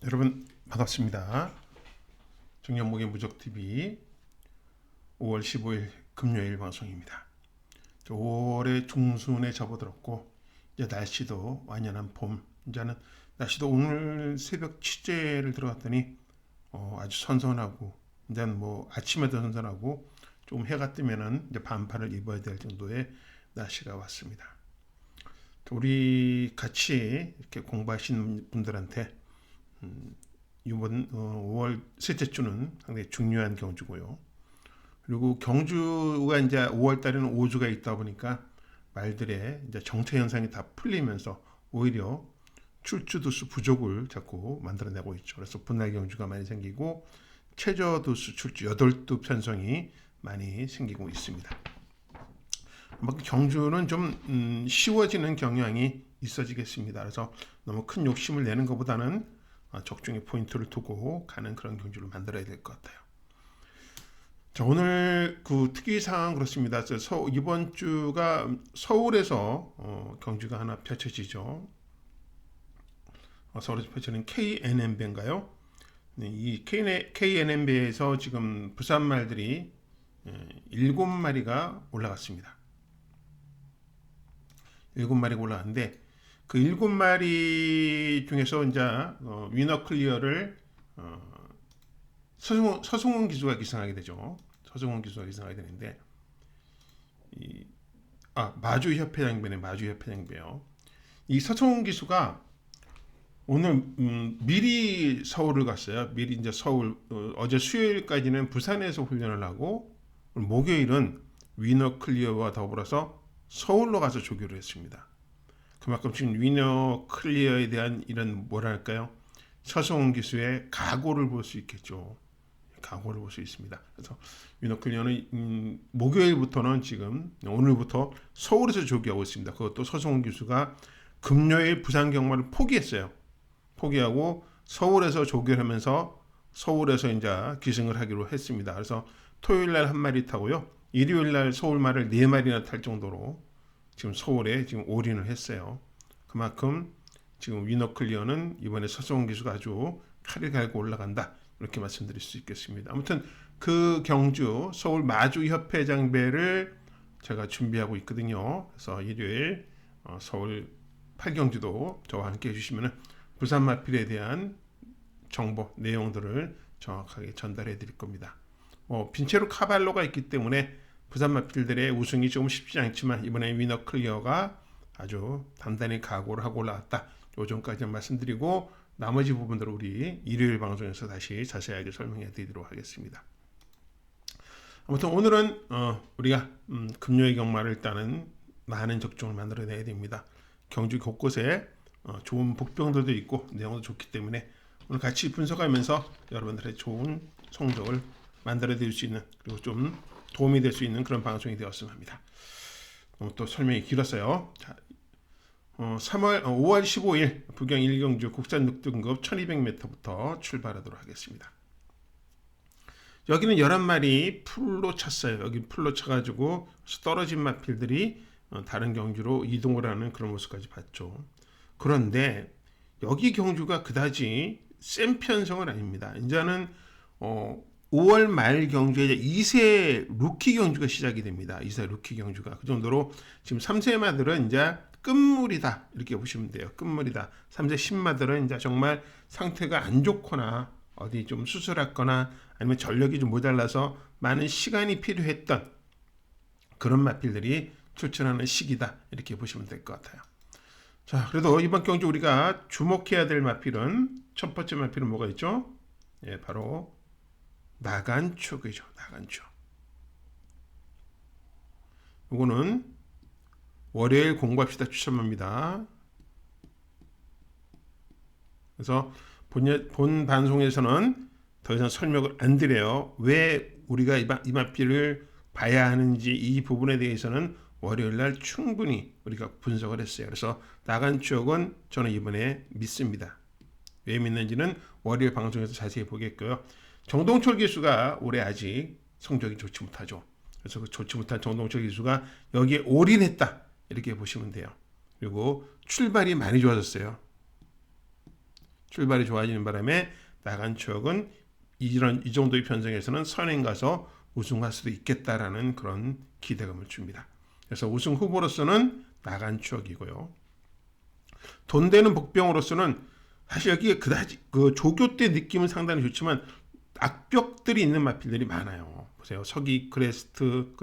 여러분 반갑습니다. 정연목의 무적TV 5월 15일 금요일 방송입니다. 5월의 중순에 접어들었고 이제 날씨도 완연한 봄. 이제는 날씨도 오늘 새벽 취재를 들어갔더니 아주 선선하고 이제는 뭐 아침에도 선선하고 좀 해가 뜨면은 이제 반팔을 입어야 될 정도의 날씨가 왔습니다. 우리 같이 이렇게 공부하시는 분들한테 이번 5월 셋째 주는 상당히 중요한 경주고요. 그리고 경주가 이제 5월 달에는 5주가 있다 보니까 말들의 이제 정체 현상이 다 풀리면서 오히려 출주 두수 부족을 자꾸 만들어내고 있죠. 그래서 분할 경주가 많이 생기고 최저 두수 출주 8두 편성이 많이 생기고 있습니다. 경주는 좀 쉬워지는 경향이 있어지겠습니다. 그래서 너무 큰 욕심을 내는 것보다는 적중의 포인트를 두고 가는 그런 경주를 만들어야 될 것 같아요. 자, 오늘 그 특이사항 그렇습니다. 이번 주가 서울에서 경주가 하나 펼쳐지죠. 서울에서 펼쳐지는 KNM배인가요? 네, 이 KNM배에서 지금 부산 말들이 7마리가 올라갔습니다. 7마리가 올라갔는데 그 7마리 중에서 이제 위너 클리어를 서승훈 기수가 기승하게 되죠. 서승훈 기수가 기승하게 되는데 마주협회장배네. 마주협회장배요. 이 서승훈 기수가 오늘 미리 서울을 갔어요. 미리 이제 서울 어제 수요일까지는 부산에서 훈련을 하고 목요일은 위너 클리어와 더불어서 서울로 가서 조교를 했습니다. 그만큼 지금 위너 클리어에 대한 이런 뭐랄까요? 서승훈 기수의 각오를 볼 수 있겠죠. 각오를 볼 수 있습니다. 그래서 위너 클리어는 목요일부터는 지금 오늘부터 서울에서 조교하고 있습니다. 그것도 서승훈 기수가 금요일 부산 경마를 포기했어요. 포기하고 서울에서 조교를 하면서 서울에서 이제 기승을 하기로 했습니다. 그래서 토요일 날 한 마리 타고요. 일요일 날 서울 말을 4마리나 탈 정도로 지금 서울에 지금 올인을 했어요. 그만큼 지금 위너 클리어는 이번에 서승훈 기수가 아주 칼을 갈고 올라간다. 이렇게 말씀드릴 수 있겠습니다. 아무튼 그 경주 서울 마주협회장배를 제가 준비하고 있거든요. 그래서 일요일 서울 8경주도 저와 함께 해주시면 부산 마필에 대한 정보 내용들을 정확하게 전달해 드릴 겁니다. 빈체로 카발로가 있기 때문에 부산 마필들의 우승이 조금 쉽지 않지만 이번에 위너 클리어가 아주 단단히 각오를 하고 올라왔다. 요점까지 말씀드리고 나머지 부분들을 우리 일요일 방송에서 다시 자세하게 설명해 드리도록 하겠습니다. 아무튼 오늘은 우리가 금요일 경마를 일단은 많은 적중을 만들어내야 됩니다. 경주 곳곳에 좋은 복병들도 있고 내용도 좋기 때문에 오늘 같이 분석하면서 여러분들의 좋은 성적을 만들어 드릴 수 있는 그리고 좀 도움이 될 수 있는 그런 방송이 되었으면 합니다. 너무 또 설명이 길었어요. 자, 5월 15일 부경 1경주 국산 6등급 1200m부터 출발하도록 하겠습니다. 여기는 11마리 풀로 쳤어요. 여기 풀로 쳐가지고 떨어진 마필들이 다른 경주로 이동을 하는 그런 모습까지 봤죠. 그런데 여기 경주가 그다지 센 편성은 아닙니다. 이제는 5월 말 경주에 2세 루키 경주가 시작이 됩니다. 2세 루키 경주가 그 정도로 지금 3세 마들은 이제 끝물이다 이렇게 보시면 돼요. 끝물이다. 3세 신마들은 이제 정말 상태가 안 좋거나 어디 좀 수술했거나 아니면 전력이 좀 모자라서 많은 시간이 필요했던 그런 마필들이 출전하는 시기다 이렇게 보시면 될 것 같아요. 자, 그래도 이번 경주 우리가 주목해야 될 마필은 첫 번째 마필은 뭐가 있죠? 예, 바로 나간축이죠. 나간축. 이거는 월요일 공부합시다 추천합니다. 그래서 본 방송에서는 더 이상 설명을 안 드려요. 왜 우리가 이 마필을 봐야 하는지 이 부분에 대해서는 월요일날 충분히 우리가 분석을 했어요. 그래서 나간축은 저는 이번에 믿습니다. 왜 믿는지는 월요일 방송에서 자세히 보겠고요. 정동철 기수가 올해 아직 성적이 좋지 못하죠. 그래서 그 좋지 못한 정동철 기수가 여기에 올인했다 이렇게 보시면 돼요. 그리고 출발이 많이 좋아졌어요. 출발이 좋아지는 바람에 나간 추억은 이 정도의 편성에서는 선행 가서 우승할 수도 있겠다라는 그런 기대감을 줍니다. 그래서 우승 후보로서는 나간 추억이고요. 돈 되는 복병으로서는 사실 여기에 그다지 그 조교 때 느낌은 상당히 좋지만 악벽들이 있는 마필들이 많아요. 보세요. 서기 그레이트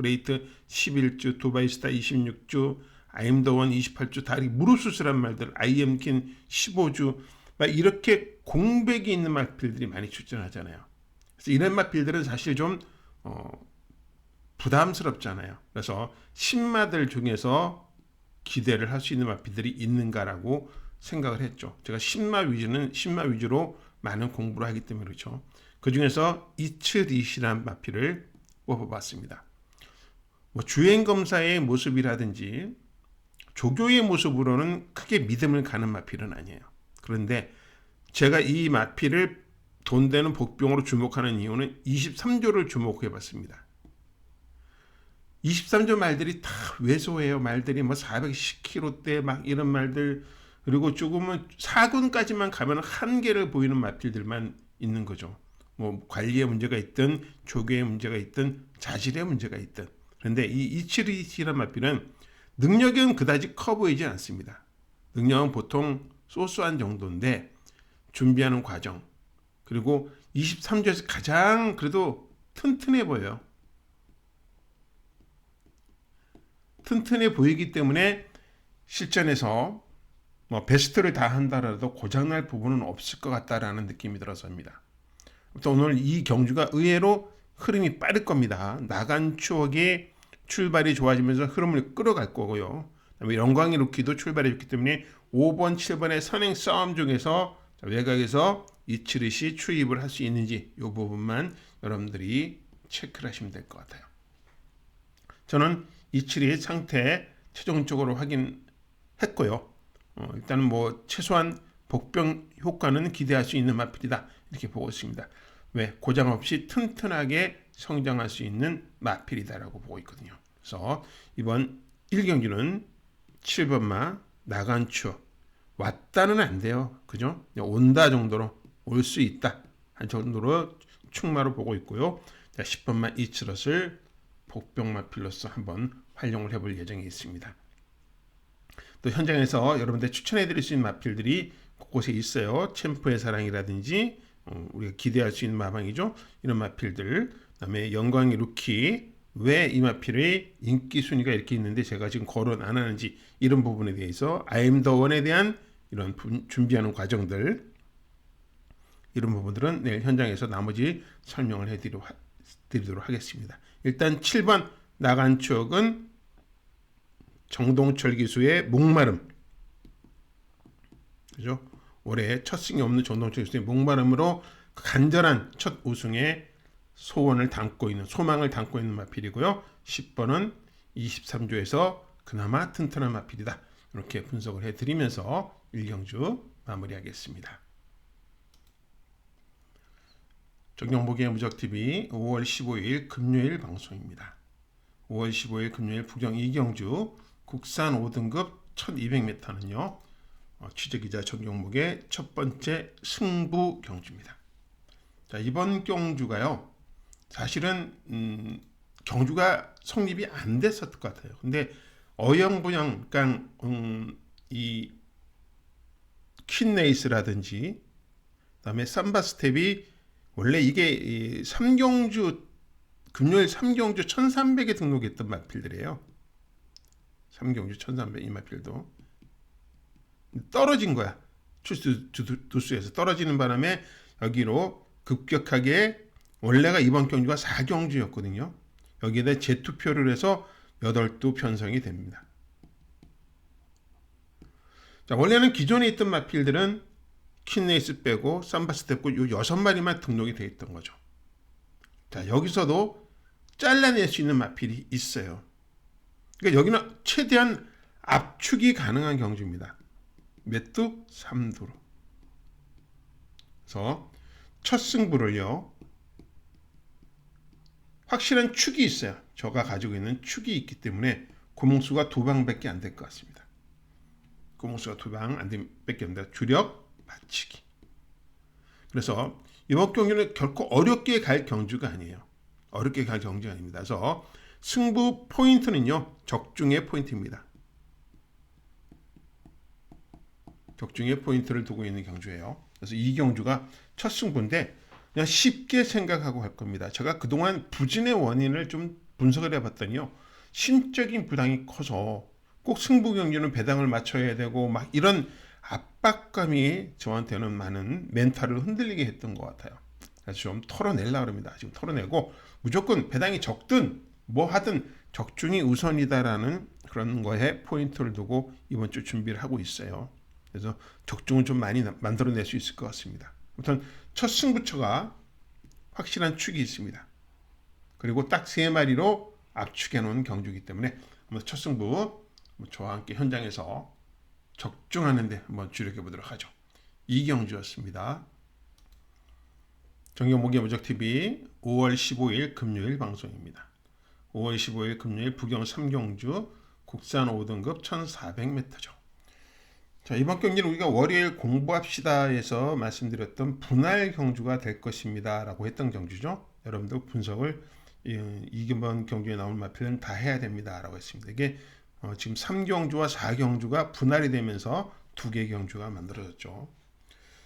11주, 두바이 스타 26주, 아임더원 28주 다 무릎 수술한 말들, 아이엠킨 15주 막 이렇게 공백이 있는 마필들이 많이 출전하잖아요. 그래서 이런 마필들은 사실 좀 부담스럽잖아요. 그래서 신마들 중에서 기대를 할 수 있는 마필들이 있는가라고 생각을 했죠. 제가 신마 위주로 많은 공부를 하기 때문에 그렇죠. 그 중에서 이츠리시란 마필을 뽑아봤습니다. 주행 검사의 모습이라든지 조교의 모습으로는 크게 믿음을 가는 마필은 아니에요. 그런데 제가 이 마필을 돈 되는 복병으로 주목하는 이유는 23조를 주목해봤습니다. 23조 말들이 다 왜소해요. 말들이 410km대 막 이런 말들, 그리고 조금은 4군까지만 가면 한계를 보이는 마필들만 있는 거죠. 관리에 문제가 있든 조교에 문제가 있든 자질에 문제가 있든. 그런데 이 이치리시란 마필은 능력은 그다지 커 보이지 않습니다. 능력은 보통 소소한 정도인데 준비하는 과정, 그리고 23조에서 가장 그래도 튼튼해 보여요. 튼튼해 보이기 때문에 실전에서 베스트를 다 한다라도 고장날 부분은 없을 것 같다라는 느낌이 들어서입니다. 오늘 이 경주가 의외로 흐름이 빠를 겁니다. 나간 추억의 출발이 좋아지면서 흐름을 끌어갈 거고요. 그다음에 영광의 루키도 출발해 줬기 때문에 5번, 7번의 선행 싸움 중에서 외곽에서 이츠리시 추입을 할 수 있는지 이 부분만 여러분들이 체크를 하시면 될 것 같아요. 저는 이치리의 상태 최종적으로 확인했고요. 일단은 최소한 복병 효과는 기대할 수 있는 마필이다 이렇게 보고 있습니다. 왜? 고장 없이 튼튼하게 성장할 수 있는 마필이다라고 보고 있거든요. 그래서 이번 1경기는 7번마 나간 추억 왔다는 안 돼요. 그죠? 온다 정도로 올 수 있다 한 정도로 충마로 보고 있고요. 10번마 이츠럿을 복병 마필로서 한번 활용을 해볼 예정이 있습니다. 또 현장에서 여러분들 추천해드릴 수 있는 마필들이 곳곳에 있어요. 챔프의 사랑이라든지 우리가 기대할 수 있는 마방이죠. 이런 마필들. 그다음에 영광의 루키. 왜 이 마필의 인기 순위가 이렇게 있는데 제가 지금 거론 안 하는지 이런 부분에 대해서 아임 더 원에 대한 이런 준비하는 과정들, 이런 부분들은 내일 현장에서 나머지 설명을 해드리도록 하겠습니다. 일단 7번 나간 추억은 정동철 기수의 목마름, 그죠? 올해 첫 승이 없는 정동철 기수의 목마름으로 간절한 첫 우승의 소망을 담고 있는 마필이고요. 10번은 23조에서 그나마 튼튼한 마필이다. 이렇게 분석을 해드리면서 1경주 마무리하겠습니다. 정영복의 무적TV 5월 15일 금요일 방송입니다. 5월 15일 금요일 부경 2경주 국산 5등급 1200m는요. 취재기자 정영복의 첫 번째 승부 경주입니다. 자, 이번 경주가요. 사실은 경주가 성립이 안 됐었을 것 같아요. 근데 어영부영, 그러니까 이 퀸레이스라든지 그다음에 삼바 스텝이 원래 이게 3경주 금요일 3경주 1300에 등록했던 마필들이에요. 3경주 1300 이 마필도 떨어진 거야. 출수 두수에서 떨어지는 바람에 여기로 급격하게, 원래가 이번 경주가 4경주였거든요. 여기에다 재투표를 해서 8두 편성이 됩니다. 자, 원래는 기존에 있던 마필들은 퀸레이스 빼고 삼바스 떼고 요 6마리만 등록이 되어 있던 거죠. 자, 여기서도 잘라낼 수 있는 마필이 있어요. 그러니까 여기는 최대한 압축이 가능한 경주입니다. 몇 두? 3두로. 그래서 첫 승부를요. 확실한 축이 있어요. 저가 가지고 있는 축이 있기 때문에 구멍수가 2방밖에 안 될 것 같습니다. 구멍수가 2방 안 밖에 안 됩니다. 주력, 받치기. 그래서 이번 경기는 결코 어렵게 갈 경주가 아니에요. 어렵게 갈 경주가 아닙니다. 그래서 승부 포인트는요, 적중의 포인트입니다. 적중의 포인트를 두고 있는 경주예요. 그래서 이 경주가 첫 승부인데 그냥 쉽게 생각하고 갈 겁니다. 제가 그동안 부진의 원인을 좀 분석을 해봤더니요, 심적인 부담이 커서 꼭 승부 경주는 배당을 맞춰야 되고 막 이런 압박감이 저한테는 많은 멘탈을 흔들리게 했던 것 같아요. 그래서 좀 털어내려고 합니다. 지금 털어내고 무조건 배당이 적든 뭐 하든 적중이 우선이다라는 그런 거에 포인트를 두고 이번 주 준비를 하고 있어요. 그래서 적중은 좀 많이 만들어낼 수 있을 것 같습니다. 아무튼 첫 승부처가 확실한 축이 있습니다. 그리고 딱 3마리로 압축해 놓은 경주이기 때문에 첫 승부 저와 함께 현장에서 적중하는데 한번 주력해 보도록 하죠. 이경주였습니다. 정경목의 무적TV 5월 15일 금요일 방송입니다. 5월 15일 금요일 부경 3경주 국산 5등급 1400m죠. 자, 이번 경기는 우리가 월요일 공부합시다에서 말씀드렸던 분할 경주가 될 것입니다 라고 했던 경주죠. 여러분도 분석을 이번 경주에 나온 마필은 다 해야 됩니다 라고 했습니다. 이게 지금 3경주와 4경주가 분할이 되면서 2개 경주가 만들어졌죠.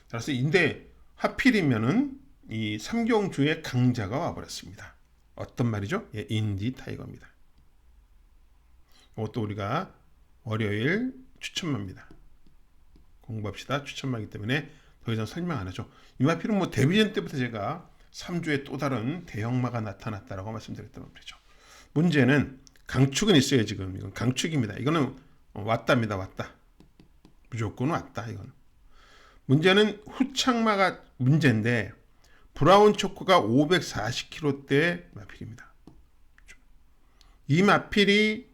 그래서 인데 하필이면은 이 3경주의 강자가 와버렸습니다. 어떤 말이죠? 예, 인디 타이거입니다. 이것도 우리가 월요일 추천마입니다. 공부합시다 추천마이기 때문에 더 이상 설명 안 하죠. 이 마필은 뭐 데뷔전 때부터 제가 3주에 또 다른 대형마가 나타났다라고 말씀드렸단 말이죠. 문제는 강축은 있어요. 지금 이건 강축입니다. 이거는 왔답니다. 왔다. 무조건 왔다. 이건 문제는 후창마가 문제인데 브라운 초코가 540kg대 마필입니다. 이 마필이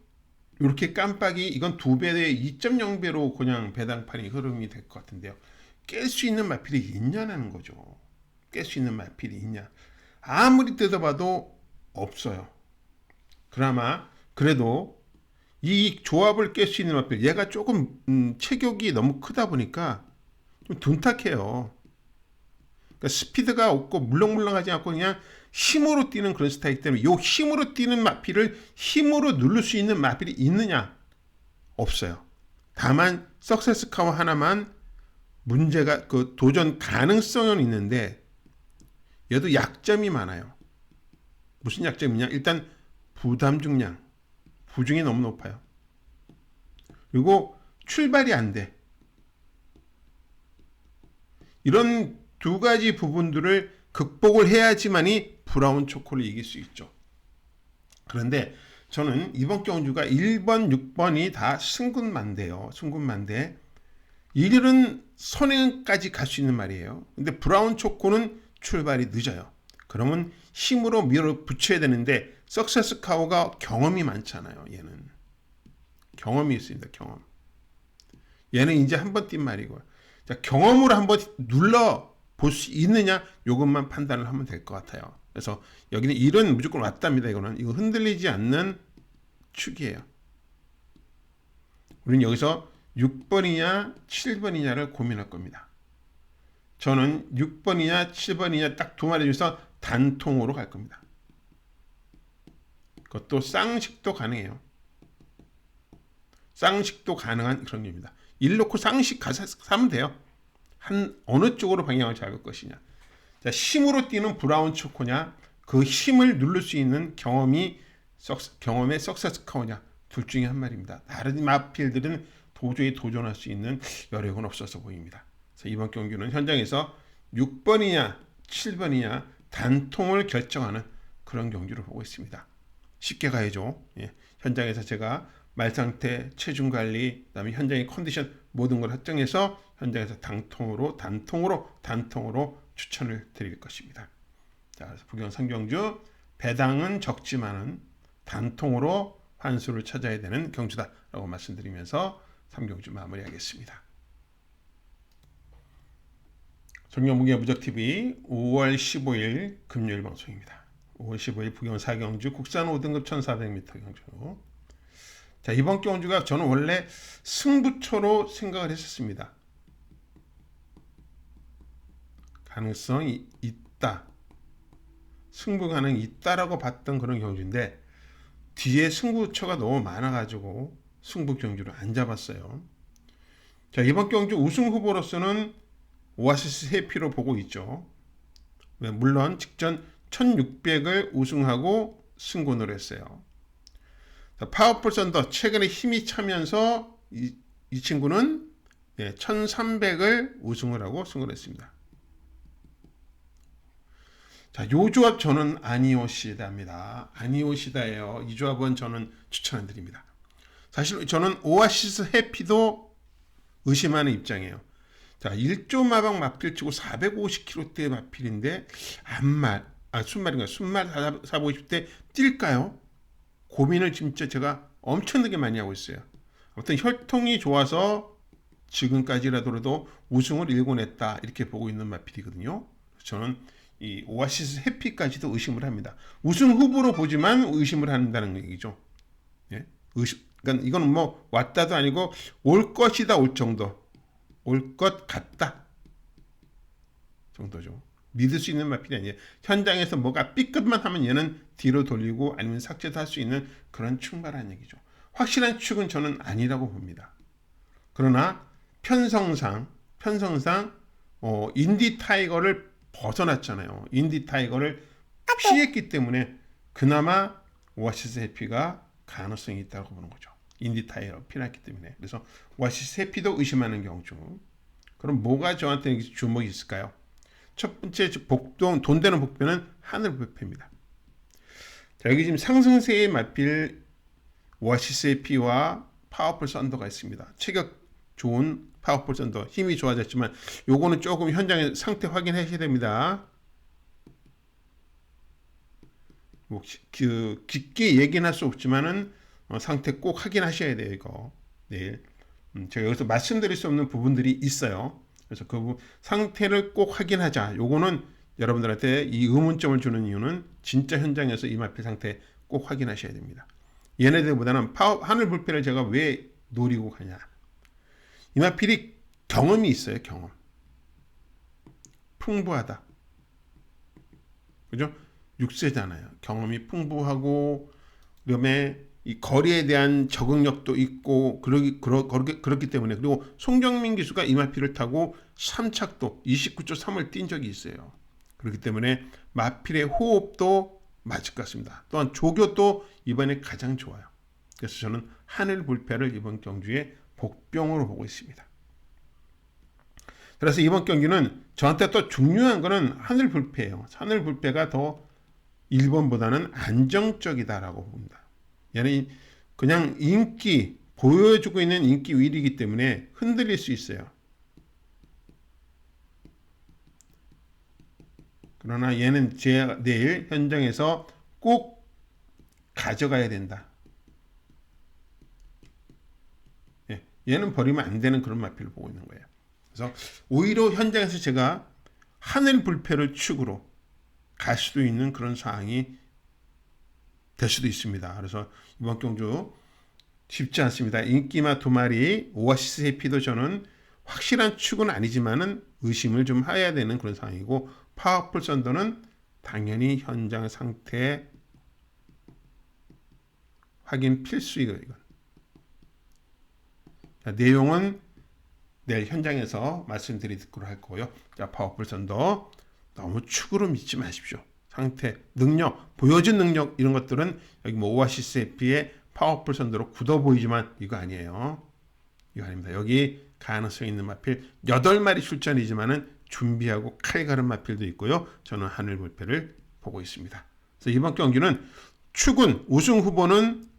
이렇게 깜빡이 이건 2배의 2.0배로 그냥 배당판이 흐름이 될 것 같은데요. 깰 수 있는 마필이 있냐는 거죠. 깰 수 있는 마필이 있냐. 아무리 뜯어봐도 없어요. 그나마 그래도 이 조합을 깰 수 있는 마필, 얘가 조금 체격이 너무 크다 보니까 좀 둔탁해요. 그러니까 스피드가 없고 물렁물렁하지 않고 그냥 힘으로 뛰는 그런 스타일 때문에 이 힘으로 뛰는 마필을 힘으로 누를 수 있는 마필이 있느냐? 없어요. 다만 석세스카우 하나만 문제가 그 도전 가능성은 있는데 얘도 약점이 많아요. 무슨 약점이냐? 일단 부담 중량, 부중이 너무 높아요. 그리고 출발이 안 돼. 이런 두 가지 부분들을 극복을 해야지만이 브라운 초코를 이길 수 있죠. 그런데 저는 이번 경주가 1번, 6번이 다 승군만대요. 승군만대. 1일은 선행까지 갈 수 있는 말이에요. 근데 브라운 초코는 출발이 늦어요. 그러면 힘으로 밀어붙여야 되는데 석세스 카우가 경험이 많잖아요. 얘는 경험이 있습니다. 경험. 얘는 이제 한 번 뛴 말이고요. 자, 경험으로 한번 눌러 볼 수 있느냐 이것만 판단을 하면 될 것 같아요. 그래서 여기는 1은 무조건 왔답니다. 이거 흔들리지 않는 축이에요. 우리는 여기서 6번이냐 7번이냐를 고민할 겁니다. 저는 6번이냐 7번이냐 딱 두 마리 중에서 단통으로 갈 겁니다. 그것도 쌍식도 가능해요. 쌍식도 가능한 그런 겁니다. 1 놓고 쌍식 가서 사면 돼요. 한 어느 쪽으로 방향을 잡을 것이냐. 자, 힘으로 뛰는 브라운 초코냐, 그 힘을 누를 수 있는 경험의 석세스카우냐, 둘 중에 한 말입니다. 다른 마필들은 도저히 도전할 수 있는 여력은 없어서 보입니다. 그래서 이번 경기는 현장에서 6번이냐 7번이냐 단통을 결정하는 그런 경기를 보고 있습니다. 쉽게 가야죠. 예. 현장에서 제가 말 상태, 체중 관리, 그다음에 현장의 컨디션 모든 걸 확정해서 현장에서 단통으로 추천을 드릴 것입니다. 자, 그래서 부경 3경주 배당은 적지만은 단통으로 환수를 찾아야 되는 경주다라고 말씀드리면서 3경주 마무리하겠습니다. 정경무게 무적TV 5월 15일 금요일 방송입니다. 5월 15일 부경 4경주 국산 5등급 1400m 경주. 자, 이번 경주가 저는 원래 승부처로 생각을 했었습니다. 가능성이 있다. 승부 가능이 있다라고 봤던 그런 경주인데 뒤에 승부처가 너무 많아가지고 승부 경주를 안 잡았어요. 자, 이번 경주 우승 후보로서는 오아시스 해피로 보고 있죠. 물론 직전 1600을 우승하고 승군을 했어요. 자, 파워풀 썬더 최근에 힘이 차면서 이 친구는 1300을 우승을 하고 승을 했습니다. 자, 요 조합 저는 아니오시다입니다. 아니오시다예요. 이 조합은 저는 추천 안 드립니다. 사실 저는 오아시스 해피도 의심하는 입장이에요. 자, 1조 마방 마필치고 450km대 마필인데 순말인가 순말 450대 뛸까요? 고민을 진짜 제가 엄청나게 많이 하고 있어요. 아무튼 혈통이 좋아서 지금까지라도 우승을 일궈냈다 이렇게 보고 있는 마필이거든요. 저는 이 오아시스 해피까지도 의심을 합니다. 우승 후보로 보지만 의심을 한다는 얘기죠. 예? 그러니까 이건 뭐 왔다도 아니고 올 것이다 올 정도, 올 것 같다 정도죠. 믿을 수 있는 마필이 아니에요. 현장에서 뭐가 삐끗만 하면 얘는 뒤로 돌리고 아니면 삭제도 할 수 있는 그런 충만한 얘기죠. 확실한 축은 저는 아니라고 봅니다. 그러나 편성상 인디 타이거를 벗어났잖아요. 인디 타이거를 피했기 때문에 그나마 오아시스 해피가 가능성이 있다고 보는 거죠. 인디 타이거 피했기 때문에. 그래서 오아시스 해피도 의심하는 경우죠. 그럼 뭐가 저한테 주목이 있을까요? 첫 번째 돈 되는 복변은 하늘불패입니다. 자, 여기 지금 상승세의 맞빌 오아시스 해피와 파워풀 썬더가 있습니다. 체격 좋은 파워풀 썬더 힘이 좋아졌지만 요거는 조금 현장의 상태 확인하셔야 됩니다. 뭐 깊게 얘기는 할 수 없지만은 상태 꼭 확인하셔야 돼요. 이거 내일 제가 여기서 말씀드릴 수 없는 부분들이 있어요. 그래서 그 상태를 꼭 확인하자. 요거는 여러분들한테 이 의문점을 주는 이유는 진짜 현장에서 이 마필 상태 꼭 확인하셔야 됩니다. 얘네들보다는 하늘 불패를 제가 왜 노리고 가냐. 이 마필이 경험이 있어요. 경험. 풍부하다. 그죠? 6세잖아요. 경험이 풍부하고 그다음에 이 거리에 대한 적응력도 있고 그렇기 때문에 그리고 송경민 기수가 이 마필을 타고 3착도 29.3을 뛴 적이 있어요. 그렇기 때문에 마필의 호흡도 맞을 것 같습니다. 또한 조교도 이번에 가장 좋아요. 그래서 저는 하늘 불패를 이번 경주에 복병으로 보고 있습니다. 그래서 이번 경기는 저한테 또 중요한 거는 하늘 불패예요. 하늘 불패가 더 1번보다는 안정적이다라고 봅니다. 얘는 그냥 인기 보여주고 있는 인기 위이기 때문에 흔들릴 수 있어요. 그러나 얘는 제가 내일 현장에서 꼭 가져가야 된다. 얘는 버리면 안 되는 그런 마필을 보고 있는 거예요. 그래서 오히려 현장에서 제가 하늘 불패를 축으로 갈 수도 있는 그런 상황이 될 수도 있습니다. 그래서 이번 경주 쉽지 않습니다. 인기마 두 마리 오아시스 해피도 저는 확실한 축은 아니지만은 의심을 좀 해야 되는 그런 상황이고 파워풀 썬더는 당연히 현장 상태 확인 필수이고 이건. 자, 내용은 내일 현장에서 말씀드리도록 할 거고요. 자, 파워풀 썬더 너무 축으로 믿지 마십시오. 상태, 능력, 보여준 능력 이런 것들은 여기 뭐 오아시스 해피의 파워풀 썬더로 굳어 보이지만 이거 아니에요. 이거 아닙니다. 여기 가능성 있는 마필 8마리 출전이지만은 준비하고 칼가른 마필도 있고요. 저는 하늘 불패를 보고 있습니다. 그래서 이번 경기는 축은 우승 후보는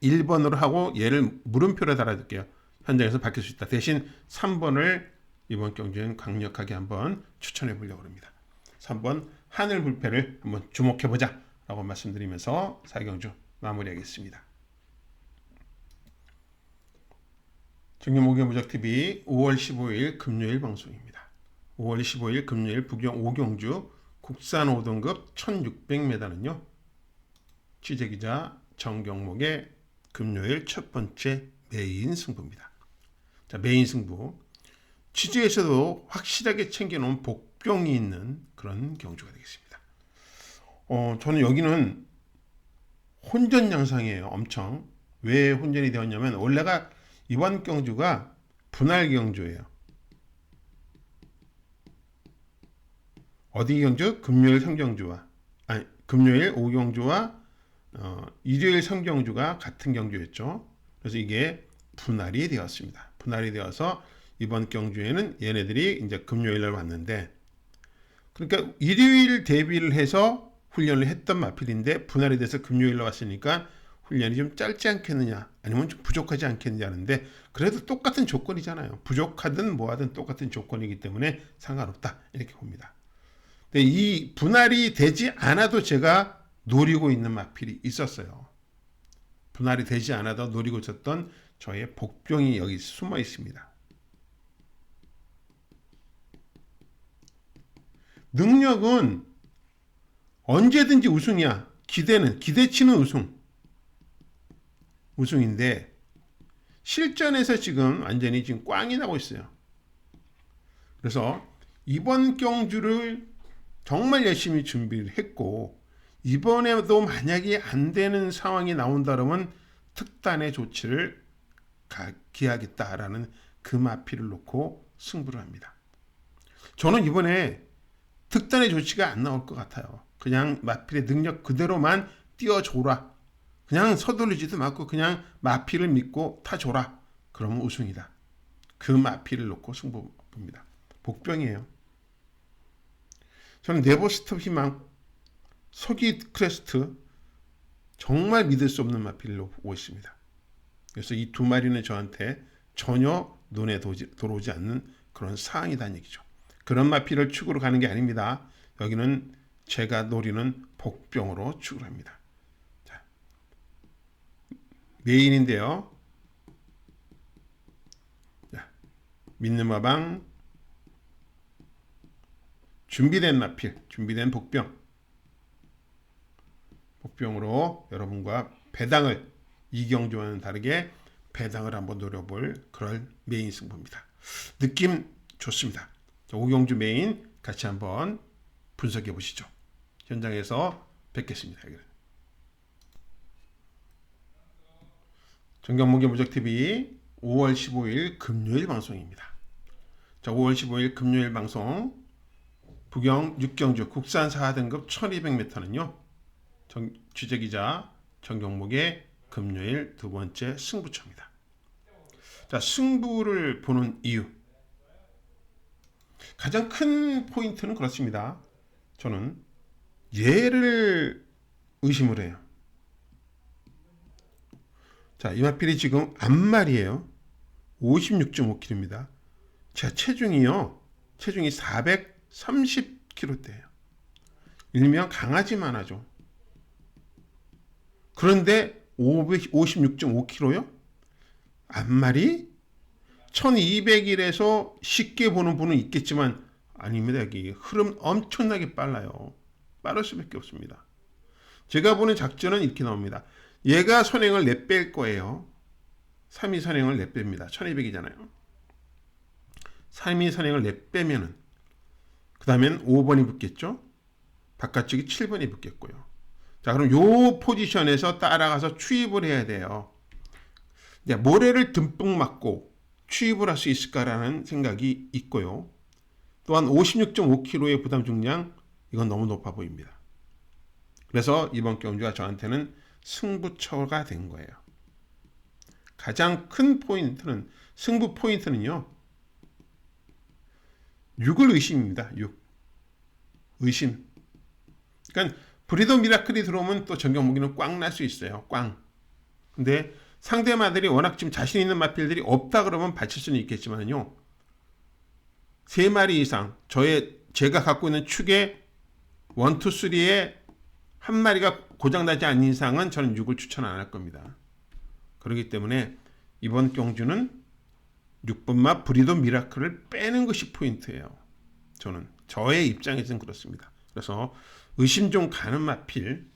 1번으로 하고 얘를 물음표로 달아둘게요. 현장에서 바뀔 수 있다. 대신 3번을 이번 경기는 강력하게 한번 추천해 보려고 합니다. 3번 하늘 불패를 한번 주목해 보자 라고 말씀드리면서 4경주 마무리하겠습니다. 정규 목요 무적TV 5월 15일 금요일 방송입니다. 5월 15일 금요일 부경 5경주 국산 5등급 1600m는요. 취재기자 정경목의 금요일 첫 번째 메인 승부입니다. 자, 메인 승부 취재에서도 확실하게 챙겨놓은 복병이 있는 그런 경주가 되겠습니다. 저는 여기는 혼전 양상이에요. 엄청. 왜 혼전이 되었냐면 원래가 이번 경주가 분할 경주예요. 어디 경주? 금요일 상경주와 금요일 오경주와 일요일 상경주가 같은 경주였죠. 그래서 이게 분할이 되었습니다. 분할이 되어서 이번 경주에는 얘네들이 이제 금요일 날 왔는데, 그러니까 일요일 대비를 해서 훈련을 했던 마필인데 분할이 돼서 금요일 날 왔으니까 훈련이 좀 짧지 않겠느냐, 아니면 좀 부족하지 않겠느냐 하는데, 그래도 똑같은 조건이잖아요. 부족하든 뭐하든 똑같은 조건이기 때문에 상관없다, 이렇게 봅니다. 근데 이 분할이 되지 않아도 제가 노리고 있는 마필이 있었어요. 분할이 되지 않아도 노리고 있었던 저의 복병이 여기 숨어 있습니다. 능력은 언제든지 우승이야. 기대치는 우승인데 실전에서 지금 완전히 지금 꽝이 나고 있어요. 그래서 이번 경주를 정말 열심히 준비를 했고, 이번에도 만약에 안 되는 상황이 나온다 그러면 특단의 조치를 기하겠다라는 그 마필을 놓고 승부를 합니다. 저는 이번에 특단의 조치가 안 나올 것 같아요. 그냥 마필의 능력 그대로만 띄워줘라. 그냥 서두르지도 말고 그냥 마필을 믿고 타줘라. 그러면 우승이다. 그 마필을 놓고 승부 봅니다. 복병이에요. 저는 네버스톱 희망, 서기 크레스트, 정말 믿을 수 없는 마필을 보고 있습니다. 그래서 이 두 마리는 저한테 전혀 눈에 들어오지 않는 그런 사항이다는 얘기죠. 그런 마필을 축으로 가는 게 아닙니다. 여기는 제가 노리는 복병으로 축을 합니다. 자, 메인인데요. 자, 믿는 마방, 준비된 마필, 준비된 복병으로 여러분과 배당을, 이경주와는 다르게 배당을 한번 노려볼 그런 메인 승부입니다. 느낌 좋습니다. 오경주 메인 같이 한번 분석해 보시죠. 현장에서 뵙겠습니다. 정경목의 무적TV 5월 15일 금요일 방송입니다. 자, 5월 15일 금요일 방송, 부경 6경주 국산 4등급 1200m는요 취재기자 정경목의 금요일 두 번째 승부처입니다. 자, 승부를 보는 이유, 가장 큰 포인트는 그렇습니다. 저는 얘를 의심을 해요. 자, 이 마필이 지금 앞말이에요. 56.5kg입니다. 제 체중이 430kg대예요. 일명 강아지만 하죠. 그런데 56.5kg요? 앞말이 1200일에서 쉽게 보는 분은 있겠지만 아닙니다. 여기 흐름 엄청나게 빨라요. 빠를 수밖에 없습니다. 제가 보는 작전은 이렇게 나옵니다. 얘가 선행을 내뺄 거예요. 3위 선행을 내뺍니다. 1200이잖아요. 3위 선행을 내빼면은 그 다음엔 5번이 붙겠죠. 바깥쪽이 7번이 붙겠고요. 자, 그럼 요 포지션에서 따라가서 추입을 해야 돼요. 모래를 듬뿍 맞고 추입을 할 수 있을까라는 생각이 있고요. 또한 56.5kg의 부담 중량, 이건 너무 높아 보입니다. 그래서 이번 경주가 저한테는 승부처가 된 거예요. 가장 큰 포인트는, 승부 포인트는요, 6을 의심입니다. 6. 의심. 그러니까 브리더 미라클이 들어오면 또 정경무기는 꽝 날 수 있어요. 꽝. 근데 상대마들이 워낙 지금 자신 있는 마필들이 없다 그러면 받칠 수는 있겠지만요. 3마리 이상, 제가 갖고 있는 축의 1, 2, 3에 한 마리가 고장나지 않는 이상은 저는 6을 추천 안 할 겁니다. 그렇기 때문에 이번 경주는 6번마 브리더 미라클을 빼는 것이 포인트예요. 저의 입장에서는 그렇습니다. 그래서 의심 좀 가는 마필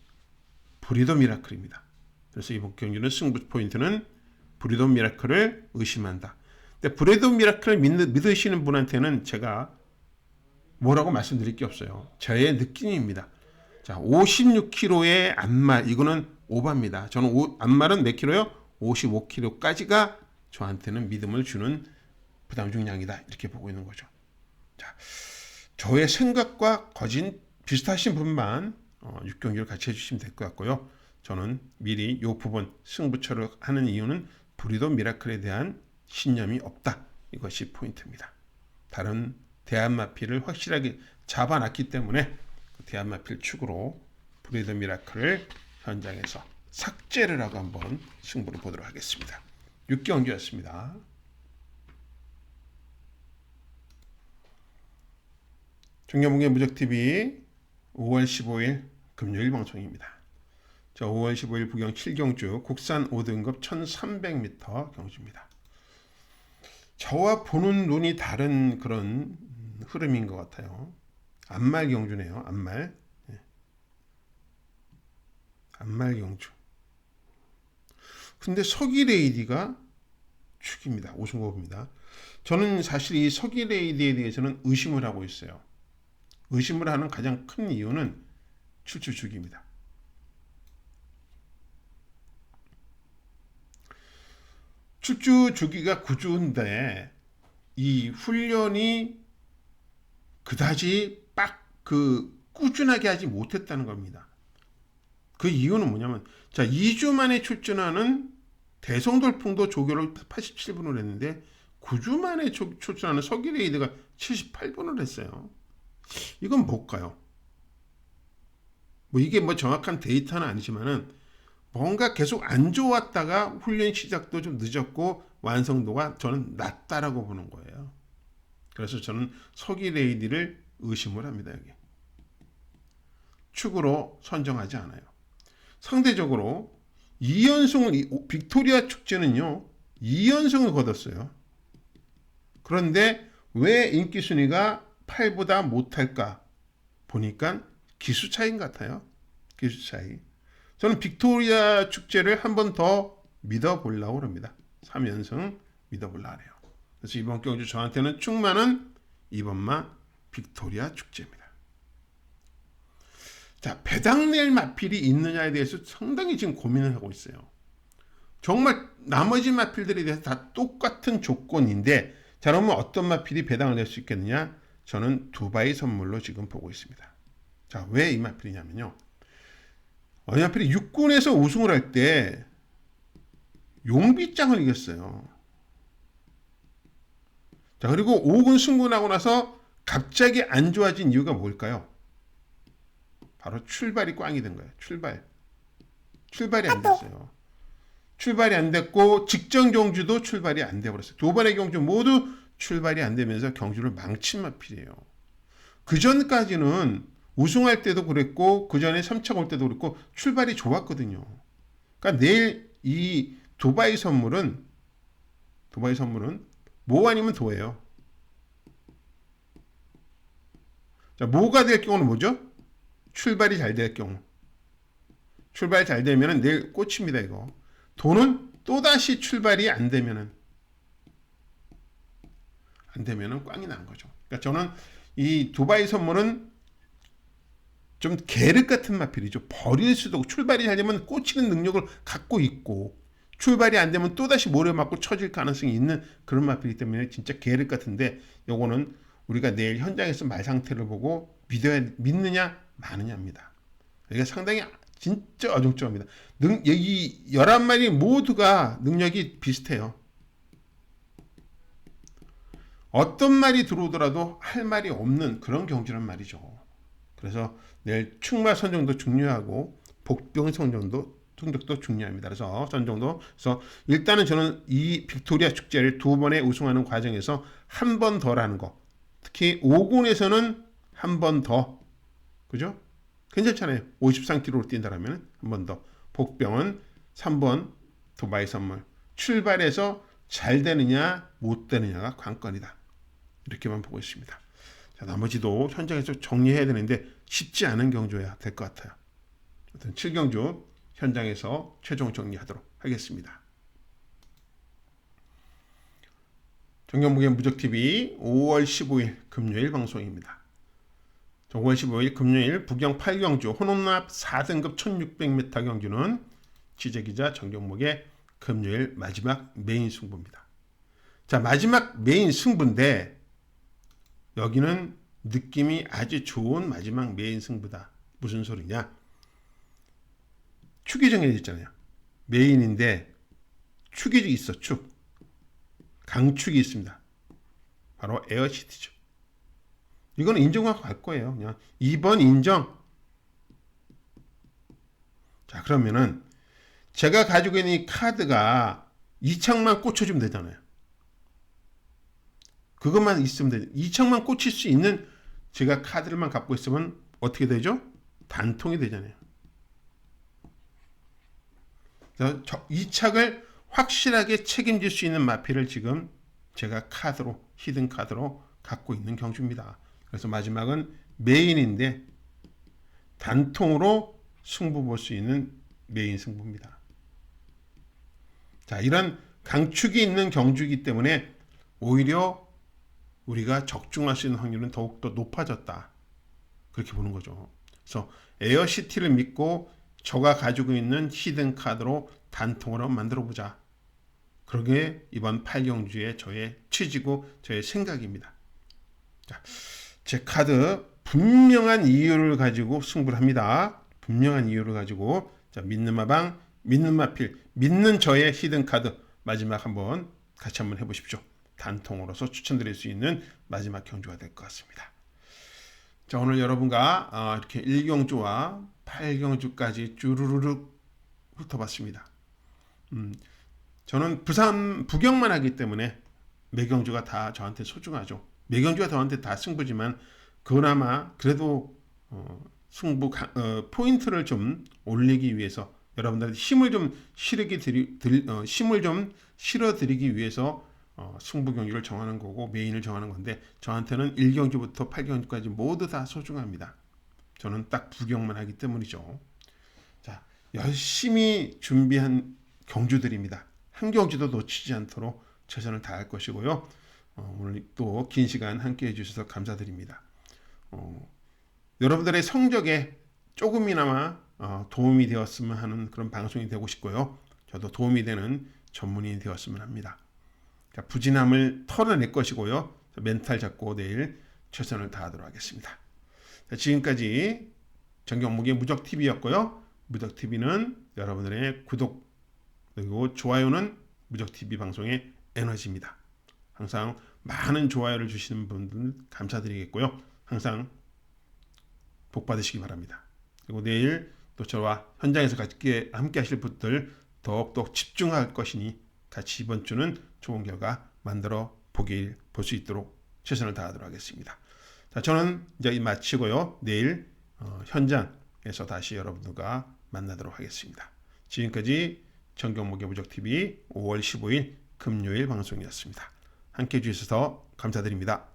브리더 미라클입니다. 그래서 이번 경주는 승부 포인트는 브리더 미라클을 의심한다. 근데 브레드 미라클을 믿으시는 분한테는 제가 뭐라고 말씀드릴 게 없어요. 저의 느낌입니다. 자, 56kg의 안말, 이거는 오바입니다. 저는 안말은 몇 킬로요? 55kg까지가 저한테는 믿음을 주는 부담 중량이다, 이렇게 보고 있는 거죠. 자, 저의 생각과 거진 비슷하신 분만 6경기를 같이 해주시면 될 것 같고요. 저는 미리 이 부분 승부처를 하는 이유는 브리더 미라클에 대한 신념이 없다, 이것이 포인트입니다. 다른 대안마필을 확실하게 잡아놨기 때문에 그 대안마필 축으로 브리더 미라클을 현장에서 삭제를 하고 한번 승부를 보도록 하겠습니다. 6경기였습니다. 정여봉의 무적TV 5월 15일 금요일 방송입니다. 자, 5월 15일 부경 7경주 국산 5등급 1300m 경주입니다. 저와 보는 눈이 다른 그런 흐름인 것 같아요. 안말 경주네요. 안말. 네. 안말 경주. 근데 서기레이디가 축입니다. 우승호입니다. 저는 사실 이 서기레이디에 대해서는 의심을 하고 있어요. 의심을 하는 가장 큰 이유는 출주 주기입니다. 출주 주기가 9주인데 이 훈련이 그다지 꾸준하게 하지 못했다는 겁니다. 그 이유는 뭐냐면, 자, 2주 만에 출전하는 대성돌풍도 조교를 87분을 했는데 9주 만에 출전하는 서기레이드가 78분을 했어요. 이건 뭘까요? 이게 정확한 데이터는 아니지만은 뭔가 계속 안 좋았다가 훈련 시작도 좀 늦었고 완성도가 저는 낮다라고 보는 거예요. 그래서 저는 서기레이디를 의심을 합니다. 여기 축으로 선정하지 않아요. 상대적으로 2연승을, 빅토리아 축제는요 2연승을 거뒀어요. 그런데 왜 인기 순위가 8보다 못할까 보니까 기수 차이인 것 같아요. 기수 차이. 저는 빅토리아 축제를 한 번 더 믿어보려고 합니다. 3연승 믿어보려고 해요. 그래서 이번 경주 저한테는 충만은 이번만 빅토리아 축제입니다. 자, 배당낼 마필이 있느냐에 대해서 상당히 지금 고민을 하고 있어요. 정말 나머지 마필들에 대해서 다 똑같은 조건인데, 자, 그러면 어떤 마필이 배당을 낼 수 있겠느냐? 저는 두바이 선물로 지금 보고 있습니다. 자, 왜 이 마필이냐면요. 이 마필이 6군에서 우승을 할 때 용비장을 이겼어요. 자, 그리고 5군 승군하고 나서 갑자기 안 좋아진 이유가 뭘까요? 바로 출발이 꽝이 된 거예요. 출발이 안 됐어요. 출발이 안 됐고 직전 경주도 출발이 안 돼버렸어요. 두 번의 경주 모두 출발이 안 되면서 경주를 망친 마필이에요. 그 전까지는 우승할 때도 그랬고 그 전에 3차 올 때도 그랬고 출발이 좋았거든요. 그러니까 내일 이 두바이 선물은 모 아니면 도예요. 자, 모가 될 경우는 뭐죠? 출발이 잘 될 경우. 출발이 잘 되면은 내일 꽂힙니다, 이거. 도는 또다시 출발이 안 되면은 꽝이 난 거죠. 그러니까 저는 이 두바이 선물은 좀 계륵 같은 마필이죠. 버릴 수도 없고 출발이 잘 되면 꽂히는 능력을 갖고 있고 출발이 안 되면 또다시 모래 맞고 처질 가능성이 있는 그런 마필이기 때문에 진짜 계륵 같은데, 요거는 우리가 내일 현장에서 말 상태를 보고 믿느냐 마느냐입니다. 이게 상당히 진짜 어정쩡합니다. 이 11마리 모두가 능력이 비슷해요. 어떤 말이 들어오더라도 할 말이 없는 그런 경주란 말이죠. 그래서 내일 축마 선정도 중요하고 복병 성적도 중요합니다. 그래서 그래서 일단은 저는 이 빅토리아 축제를 두 번에 우승하는 과정에서 한 번 더라는 거, 특히 5군에서는 한 번 더, 그죠? 괜찮잖아요. 53km로 뛴다라면 한 번 더. 복병은 3번 두바이 선물. 출발해서 잘 되느냐 못 되느냐가 관건이다. 이렇게만 보고 있습니다. 자, 나머지도 현장에서 정리해야 되는데 쉽지 않은 경주여야 될 것 같아요. 하여튼 7경주 현장에서 최종 정리하도록 하겠습니다. 정경목의 무적TV 5월 15일 금요일 방송입니다. 5월 15일 금요일 부경 8경주 혼혼납 4등급 1600m 경주는 취재기자 정경목의 금요일 마지막 메인 승부입니다. 자, 마지막 메인 승부인데 여기는 느낌이 아주 좋은 마지막 메인 승부다. 무슨 소리냐? 축이 정해져 있잖아요. 메인인데 축이 있어. 축. 강축이 있습니다. 바로 에어시티죠. 이거는 인정하고 갈 거예요. 그냥 2번 인정. 자, 그러면은 제가 가지고 있는 이 카드가 이 창만 꽂혀주면 되잖아요. 그것만 있으면 되죠. 이 창만 꽂힐 수 있는 제가 카드를만 갖고 있으면 어떻게 되죠? 단통이 되잖아요. 그래서 이 착을 확실하게 책임질 수 있는 마필을 지금 제가 카드로, 히든 카드로 갖고 있는 경주입니다. 그래서 마지막은 메인인데 단통으로 승부 볼 수 있는 메인 승부입니다. 자, 이런 강축이 있는 경주이기 때문에 오히려 우리가 적중할 수 있는 확률은 더욱더 높아졌다. 그렇게 보는 거죠. 그래서 에어시티를 믿고 저가 가지고 있는 히든 카드로 단통으로 만들어 보자. 그러게 이번 8경주의 저의 취지고 저의 생각입니다. 자, 제 카드 분명한 이유를 가지고 승부를 합니다. 분명한 이유를 가지고 자, 믿는 마방, 믿는 마필, 믿는 저의 히든 카드 마지막 한번 같이 한번 해보십시오. 단통으로서 추천드릴 수 있는 마지막 경주가 될 것 같습니다. 자, 오늘 여러분과 이렇게 1경주와 8경주까지 쭈루루룩 훑어봤습니다. 저는 부산 부경만 하기 때문에 매경주가 다 저한테 소중하죠. 매경주가 저한테 다 승부지만 그나마 그래도 승부 포인트를 좀 올리기 위해서 여러분들한테 힘을 좀 실어드리기 위해서 승부 경주를 정하는 거고 메인을 정하는 건데 저한테는 1경주부터 8경주까지 모두 다 소중합니다. 저는 딱 부경만 하기 때문이죠. 자, 열심히 준비한 경주들입니다. 한 경주도 놓치지 않도록 최선을 다할 것이고요. 오늘 또 긴 시간 함께 해주셔서 감사드립니다. 여러분들의 성적에 조금이나마 도움이 되었으면 하는 그런 방송이 되고 싶고요. 저도 도움이 되는 전문인이 되었으면 합니다. 자, 부진함을 털어낼 것이고요. 멘탈 잡고 내일 최선을 다하도록 하겠습니다. 자, 지금까지 정경목의 무적TV였고요. 무적TV는 여러분들의 구독 그리고 좋아요는 무적TV 방송의 에너지입니다. 항상 많은 좋아요를 주시는 분들 감사드리겠고요. 항상 복 받으시기 바랍니다. 그리고 내일 또 저와 현장에서 함께 하실 분들 더욱더 집중할 것이니 같이 이번 주는 좋은 결과 만들어 볼 수 있도록 최선을 다하도록 하겠습니다. 자, 저는 이제 마치고요. 내일 현장에서 다시 여러분들과 만나도록 하겠습니다. 지금까지 정경목의 무적TV 5월 15일 금요일 방송이었습니다. 함께해 주셔서 감사드립니다.